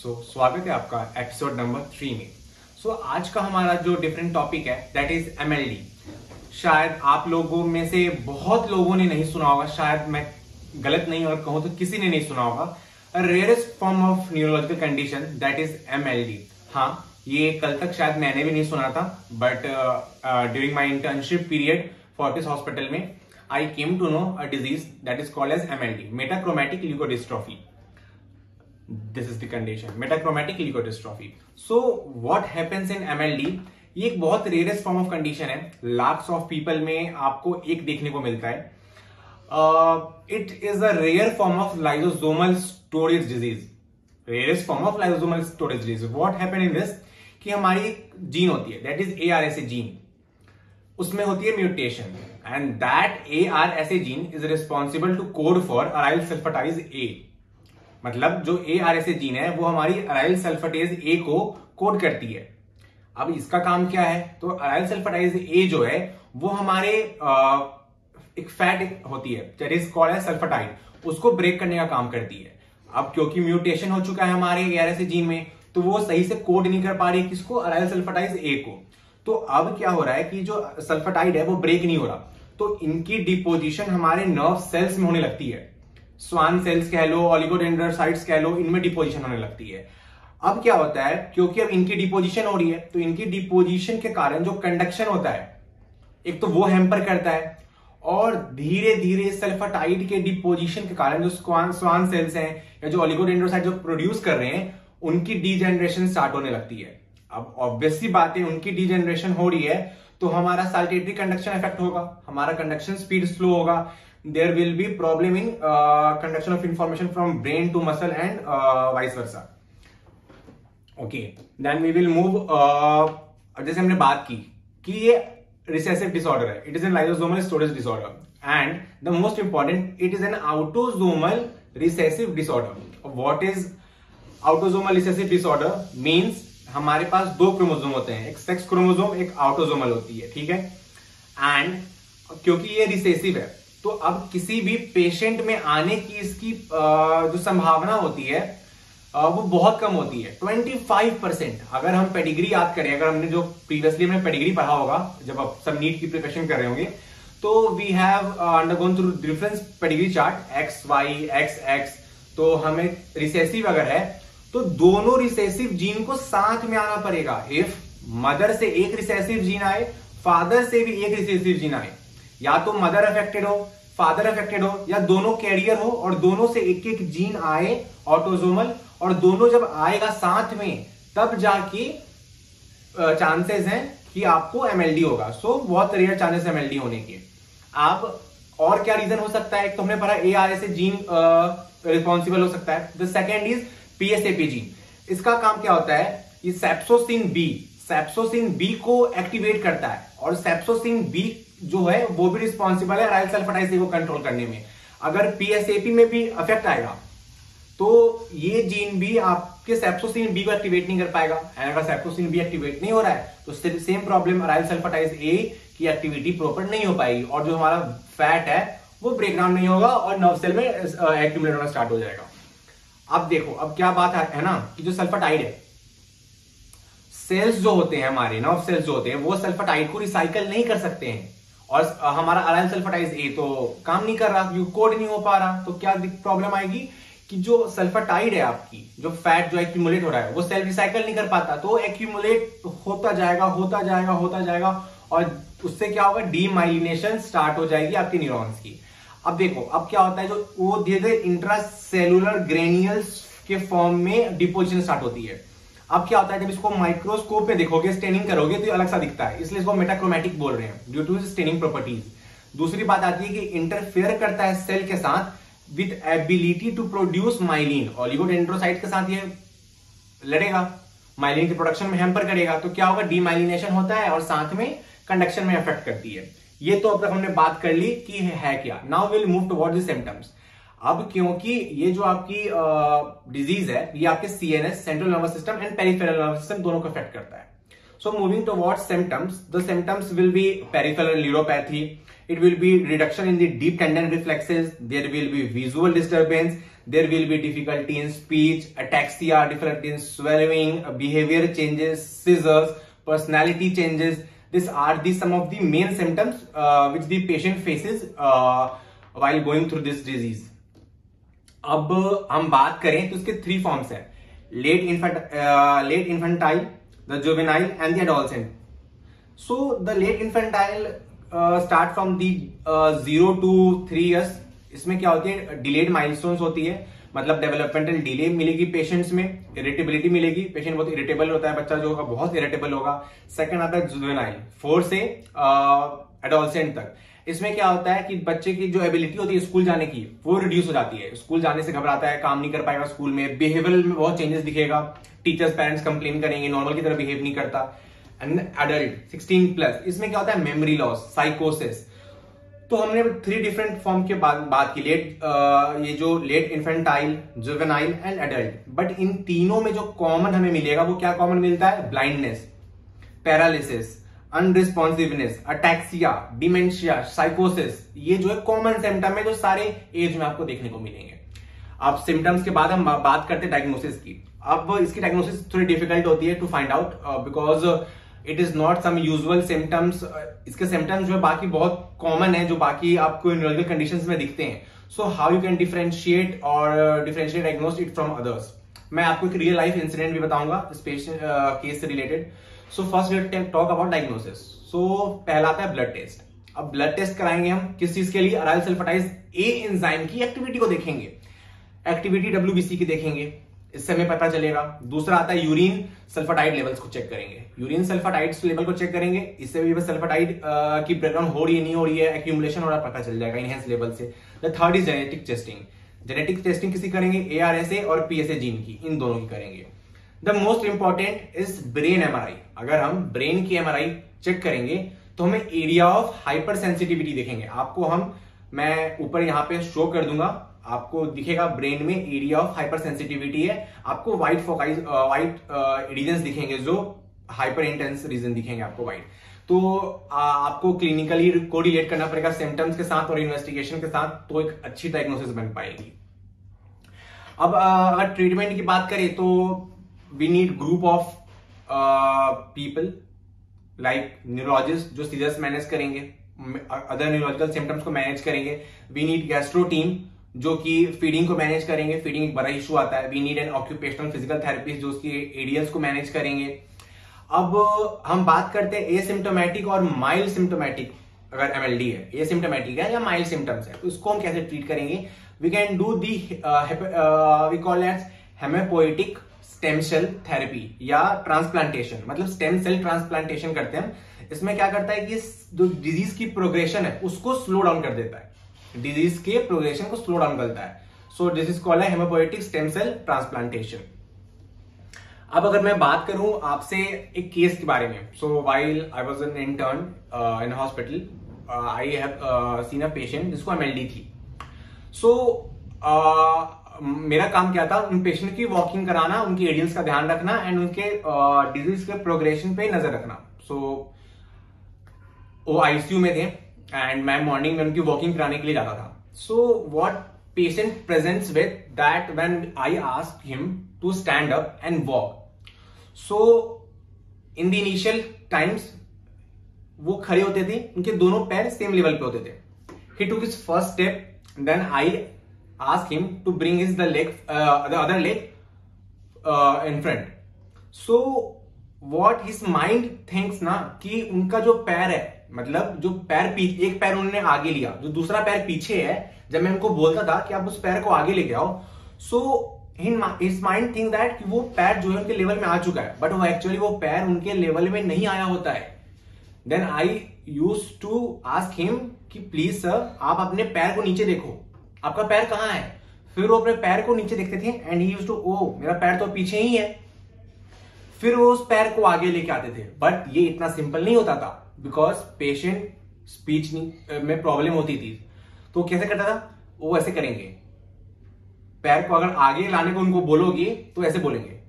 स्वागत है आपका एपिसोड नंबर 3 में। आज का हमारा जो डिफरेंट टॉपिक है दैट इज MLD। शायद आप लोगों में से बहुत लोगों ने नहीं सुना होगा, शायद मैं गलत नहीं और कहूं तो किसी ने नहीं सुना होगा। Rarest form of neurological condition that is MLD। हाँ, ये कल तक शायद मैंने भी नहीं सुना था, but during my internship period Fortis hospital में I came to know a disease that is called as MLD, metachromatic leukodystrophy. This is the condition, metachromatic leukodystrophy. So what happens in MLD? ये एक बहुत rarest form of condition है, lakhs of people में आपको एक देखने को मिलता है। It is a rare form of lysosomal storage disease, rarest form of lysosomal storage disease. What happen in this कि हमारी एक जीन होती है दैट इज ARSA जीन, उसमें होती है mutation and that ARSA gene is responsible to code for aryl sulfatase A। मतलब जो ARSA जीन है वो हमारी अराइल सल्फाटेज A को कोड करती है। अब इसका काम क्या है, तो अराइल सल्फाटाइज A जो है वो हमारे एक फैट होती है दैट इज कॉल्ड एज सल्फाटाइड, उसको ब्रेक करने का काम करती है। अब क्योंकि म्यूटेशन हो चुका है हमारे ARSA जीन में, तो वो सही से कोड नहीं कर पा रही है किसको, अराइल सल्फाटाइज A को। तो अब क्या हो रहा है कि जो सल्फाटाइड है वो ब्रेक नहीं हो रहा, तो इनकी डिपोजिशन हमारे नर्व सेल्स में होने लगती है। स्वान सेल्स कह लो, ओलिगोडेंड्रोसाइट्स कह लो, इनमें डिपोजिशन होने लगती है। अब क्या होता है, क्योंकि अब इनकी डिपोजिशन हो रही है तो इनकी डिपोजिशन के कारण जो कंडक्शन होता है एक तो वो हैम्पर करता है, और धीरे धीरे सल्फाटाइड के डिपोजिशन के कारण जो स्वान सेल्स हैं या जो ओलिगोडेंड्रोसाइट जो प्रोड्यूस कर रहे हैं उनकी डीजेनरेशन स्टार्ट होने लगती है। अब ऑब्वियसली बात है, उनकी डीजेनरेशन हो रही है तो हमारा साल्टेटरी कंडक्शन इफेक्ट होगा, हमारा कंडक्शन स्पीड स्लो होगा, there will be problem in conduction of information from brain to muscle and vice versa. Okay, then we will move. जैसे हमने बात की कि ये रिसेसिव डिसऑर्डर है, it is an lysosomal storage disorder and the most important it is an autosomal recessive disorder. What is autosomal recessive disorder means हमारे पास दो क्रोमोसोम होते हैं, एक सेक्स क्रोमोसोम एक ऑटोसोमल होती है, ठीक है। एंड क्योंकि ये रिसेसिव है तो अब किसी भी पेशेंट में आने की इसकी जो संभावना होती है वो बहुत कम होती है, 25%। अगर हम पेडिग्री याद करें, अगर हमने जो प्रीवियसली हमने पेडिग्री पढ़ा होगा जब आप सब नीट की प्रिपरेशन कर रहे होंगे, तो we have undergone through difference pedigree chart XY XX। तो हमें रिसेसिव अगर है तो दोनों रिसेसिव जीन को साथ में आना पड़ेगा। इफ मदर से एक रिसेसिव जीन आए, फादर से भी एक रिसेसिव जीन आए, या तो मदर अफेक्टेड हो फादर अफेक्टेड हो, या दोनों कैरियर हो और दोनों से एक एक जीन आए ऑटोसोमल, और दोनों जब आएगा साथ में तब जाके चांसेस हैं कि आपको MLD होगा। सो बहुत रेयर चांसेस MLD होने के। आप और क्या रीजन हो सकता है, एक तो हमने पढ़ा ARSA जीन रिस्पॉन्सिबल हो सकता है। The second is PSAP gene. इसका काम क्या होता है, ये सेप्सोसिन बी को एक्टिवेट करता है, और सेप्सोसिन बी जो है वो भी रिस्पॉन्सिबल है अराइल सल्फाटाइज को कंट्रोल करने में। अगर PSAP में भी अफेक्ट आएगा तो ये जीन भी आपके सेप्सोसिन बी को एक्टिवेट नहीं कर पाएगा, एंड अगर सेप्सोसिन बी एक्टिवेट नहीं हो रहा है तो same problem aryl sulfatase A की एक्टिविटी प्रॉपर नहीं हो पाएगी, और जो हमारा फैट है वो ब्रेकडाउन नहीं होगा और नर्व सेल में एक्यूमुलेट होना स्टार्ट हो जाएगा। अब देखो, अब क्या बात है ना कि जो सल्फाटाइड है, सेल्स जो होते हैं हमारे नर्व सेल्स जो होते हैं वो सल्फाटाइड को रिसाइकल नहीं कर सकते हैं, और हमारा अराइल सल्फाटाइज A तो काम नहीं कर रहा, कोड नहीं हो पा रहा। तो क्या प्रॉब्लम आएगी कि जो सल्फाटाइड है आपकी, जो फैट जो एक्यूमुलेट हो रहा है वो सेल रिसाइकल नहीं कर पाता, तो एक्यूमुलेट होता जाएगा, और उससे क्या होगा, डीमाइलिनेशन स्टार्ट हो जाएगी आपके न्यूरॉन्स की। अब देखो, अब क्या होता है, जो वो धीरे धीरे इंट्रासेलुलर ग्रेन्यूल्स के फॉर्म में डिपोजिशन स्टार्ट होती है। अब क्या होता है, जब इसको माइक्रोस्कोप में देखोगे, स्टेनिंग करोगे तो ये अलग सा दिखता है, इसलिए इसको मेटाक्रोमैटिक बोल रहे हैं ड्यू टू स्टेनिंग प्रॉपर्टीज। दूसरी बात आती है कि इंटरफेयर करता है सेल के साथ with ability to produce myelin, oligodendrocyte के साथ ये लड़ेगा, माइलिन के प्रोडक्शन में हैम्पर करेगा, तो क्या होगा, डीमाइलिनेशन होता है और साथ में कंडक्शन में अफेक्ट करती है। ये तो अब तक हमने बात कर ली कि है क्या। Now will move towards the symptoms. अब क्योंकि ये जो आपकी डिजीज है ये आपके CNS central nervous system and peripheral nervous system दोनों को अफेक्ट करता है। So moving towards symptoms, the symptoms will be peripheral neuropathy, it will be reduction in the deep tendon reflexes, there will be visual disturbance, There will be difficulty in speech, ataxia, difficulty in swallowing, behavior changes, seizures, personality changes. These are some of the main symptoms which the patient faces while going through this disease. अब हम बात करें तो इसके 3 forms हैं, late infantile, the juvenile and the adolescent. So the late infantile start from the 0 to 3 years. इसमें क्या होती है, डिलेड माइलस्टोन्स होती है, मतलब डेवलपमेंटल डिले मिलेगी पेशेंट्स में, इरिटेबिलिटी मिलेगी, पेशेंट बहुत इरिटेबल होता है, बच्चा जो होगा बहुत इरिटेबल होगा. सेकंड आता है जुवेनाइल, 4 से एडोलसेंट तक. इसमें क्या होता है कि बच्चे की जो एबिलिटी होती है स्कूल जाने की वो रिड्यूस हो जाती है, स्कूल जाने से घबराता है, काम नहीं कर पाएगा स्कूल में, बिहेवियर में बहुत चेंजेस दिखेगा, टीचर्स पेरेंट्स कंप्लेन करेंगे, नॉर्मल की तरह बिहेव नहीं करता. एंड एडल्ट 16+, इसमें क्या होता है, मेमोरी लॉस, साइकोसिस. तो हमने 3 डिफरेंट फॉर्म के बात की, ये जो late infantile, juvenile and adult. But इन तीनों में जो कॉमन हमें मिलेगा वो क्या कॉमन मिलता है, blindness, paralysis, unresponsiveness, ataxia, dementia, साइकोसिस. ये जो है कॉमन सिम्टम है जो सारे एज में आपको देखने को मिलेंगे. अब सिम्टम्स के बाद हम बात करते हैं डायग्नोसिस की. अब इसकी डायग्नोसिस थोड़ी डिफिकल्ट होती है to find out because it is not some usual symptoms. इसके सिम्टम्स जो है बाकी बहुत कॉमन है, जो बाकी आपको न्यूरोलॉजिकल कंडीशंस में दिखते हैं. So how you can differentiate diagnose it from others. मैं आपको एक रियल लाइफ इंसिडेंट भी बताऊंगा इस पेशेंट केस से related. So first let's talk about diagnosis. So पहला आता है ब्लड टेस्ट. अब ब्लड टेस्ट कराएंगे हम किस चीज के लिए, अराइल सल्फाटाइज ए एंजाइम की एक्टिविटी को देखेंगे, एक्टिविटी WBC की देखेंगे, इससे हमें पता चलेगा. दूसरा आता है यूरिन सल्फाटाइड लेवल्स को चेक करेंगे, यूरिन सल्फाटाइड लेवल को चेक करेंगे, इससे भी सल्फाटाइड की ब्रेकडाउन हो रही है नहीं हो रही है, एक्यूमुलेशन हो रहा पता चल जाएगा इनहेंस लेवल से. The third is genetic testing. Genetic testing किसी करेंगे, ARSA और PSA जीन की, इन दोनों की करेंगे. The most important is brain MRI. अगर हम ब्रेन की MRI चेक करेंगे तो हमें एरिया ऑफ हाइपर सेंसिटिविटी देखेंगे. आपको मैं ऊपर यहां पे शो कर दूंगा, आपको दिखेगा ब्रेन में एरिया ऑफ हाइपर सेंसिटिविटी है. आपको व्हाइट रीजन दिखेंगे, जो हाइपर इंटेंस रीजन दिखेंगे आपको व्हाइट. तो आपको क्लिनिकली कोरिलेट करना पड़ेगा सिम्टम्स के साथ और इन्वेस्टिगेशन के साथ, तो एक अच्छी डायग्नोसिस बन पाएगी. अब अगर ट्रीटमेंट की बात करें तो we need group of people like neurologist जो सीरियस मैनेज करेंगे, अदर न्यूरोलॉजिकल सिम्टम्स को मैनेज करेंगे. वी नीड गैस्ट्रो टीम जो कि फीडिंग को मैनेज करेंगे, फीडिंग एक बड़ा इशू आता है. We need an occupational physical therapist जो उसकी एडियल्स को मैनेज करेंगे. अब हम बात करते हैं एसिम्टोमेटिक और माइल्ड सिम्टोमेटिक. अगर MLD है, एसिम्टोमेटिक है या माइल्ड सिम्टम्स है, तो इसको हम कैसे ट्रीट करेंगे. We can do the we call as hematopoietic stem cell therapy या ट्रांसप्लांटेशन, मतलब स्टेम सेल ट्रांसप्लांटेशन करते हैं हम. इसमें क्या करता है कि जो डिजीज की प्रोग्रेशन है उसको स्लो डाउन कर देता है, डिजीज के प्रोग्रेशन को स्लो डाउन करता है. So this is called hematopoietic stem cell transplantation. अब अगर मैं बात करूं आपसे एक केस के बारे में. सो while I was an intern in hospital, I have seen a patient जिसको MLD थी. सो मेरा काम क्या था, उन पेशेंट की वॉकिंग कराना, उनकी एडियल्स का ध्यान रखना एंड उनके डिजीज के प्रोग्रेशन पे नजर रखना. सो वो ICU में थे एंड मैं मॉर्निंग में उनकी वॉकिंग कराने के लिए जाता था. So what patient presents with that when I asked him to stand up and walk. So in the initial times वो खड़े होते थे, उनके दोनों पैर सेम लेवल पे होते थे. He took his first step, then I ask him to bring the other leg in front. So what his mind thinks ना कि उनका जो पैर है, मतलब जो पैर एक पैर उन्होंने आगे लिया, जो दूसरा पैर पीछे है. जब मैं उनको बोलता था कि आप उस पैर को आगे लेके आओ, so his mind think that कि वो पैर जो है उनके लेवल में आ चुका है, बट वो एक्चुअली वो पैर उनके लेवल में नहीं आया होता है. Then I used to ask him कि प्लीज सर आप अपने पैर को नीचे देखो, आपका पैर कहां है. फिर वो अपने पैर को नीचे देखते थे एंड ही यूज्ड टू, ओ मेरा पैर तो पीछे ही है. फिर वो उस पैर को आगे लेके आते थे. बट ये इतना सिंपल नहीं होता था बिकॉज पेशेंट स्पीच में प्रॉब्लम होती थी. तो कैसे करता था, वो ऐसे करेंगे, पैर को अगर आगे लाने को उनको बोलोगे तो ऐसे बोलेंगे,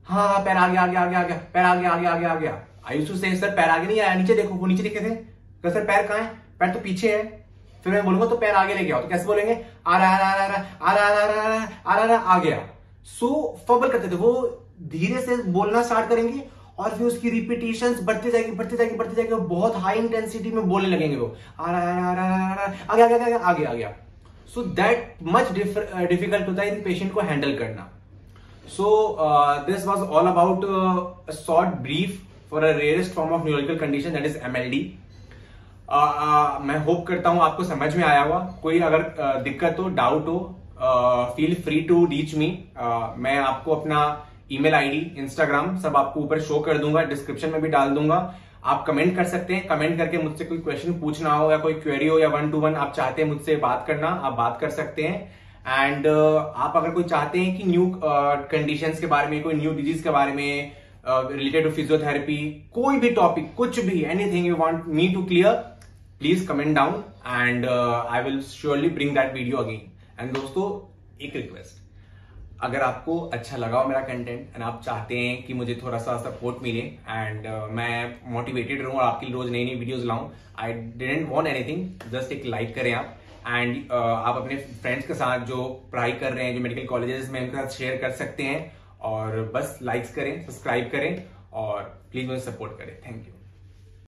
हाँ हाँ पैर आगे आगे आगे आगे, पैर आगे आगे आगे आ गया. आई यूज्ड टू से सर पैर आगे नहीं आया, नीचे देखो. वो नीचे देखते थे, सर पैर कहां है, पैर तो पीछे है. फिर मैं बोलूंगा तो पैर आगे लेके आओ, तो कैसे बोलेंगे, आ रहा आ रहा आ रहा आ रहा आ रहा आ रहा आ रहा आ रहा आ गया। सो फबल करते थे, वो धीरे से बोलना स्टार्ट करेंगे और फिर उसकी रिपीटेशंस बढ़ती जाएगी बढ़ती जाएगी बढ़ती जाएगी, बहुत हाई इंटेंसिटी में बोलने लगेंगे वो, आ रहा आ रहा आ रहा आ गया आ गया आगे आ गया। सो दैट मच डिफिकल्ट होता है पेशेंट को हैंडल करना। So this was all about a short brief for a rarest form of neurological condition, that is MLD. मैं होप करता हूं आपको समझ में आया होगा। कोई अगर दिक्कत हो, डाउट हो, feel free to reach me. मैं आपको अपना ईमेल आईडी, इंस्टाग्राम सब आपको ऊपर शो कर दूंगा, डिस्क्रिप्शन में भी डाल दूंगा। आप कमेंट कर सकते हैं, कमेंट करके मुझसे कोई क्वेश्चन पूछना हो या कोई क्वेरी हो या 1-to-1 आप चाहते हैं मुझसे बात करना, आप बात कर सकते हैं। एंड आप अगर कोई चाहते हैं कि न्यू कंडीशंस के बारे में, कोई न्यू डिजीज के बारे में रिलेटेड टू फिजियोथेरेपी, कोई भी टॉपिक, कुछ भी, anything you want me to clear, please comment down and I will surely bring that video again. And दोस्तों एक रिक्वेस्ट, अगर आपको अच्छा लगा हो मेरा कंटेंट एंड आप चाहते हैं कि मुझे थोड़ा सा सपोर्ट मिले एंड मैं मोटिवेटेड रहूं और आपके लिए रोज नई नई वीडियोस लाऊं, I didn't want anything, just एक लाइक करें आप। एंड आप अपने फ्रेंड्स के साथ जो पढ़ाई कर रहे हैं, जो मेडिकल कॉलेजेस में, उनके साथ शेयर कर सकते हैं। और बस लाइक्स करें, सब्सक्राइब करें और प्लीज मुझे सपोर्ट करें। Thank you.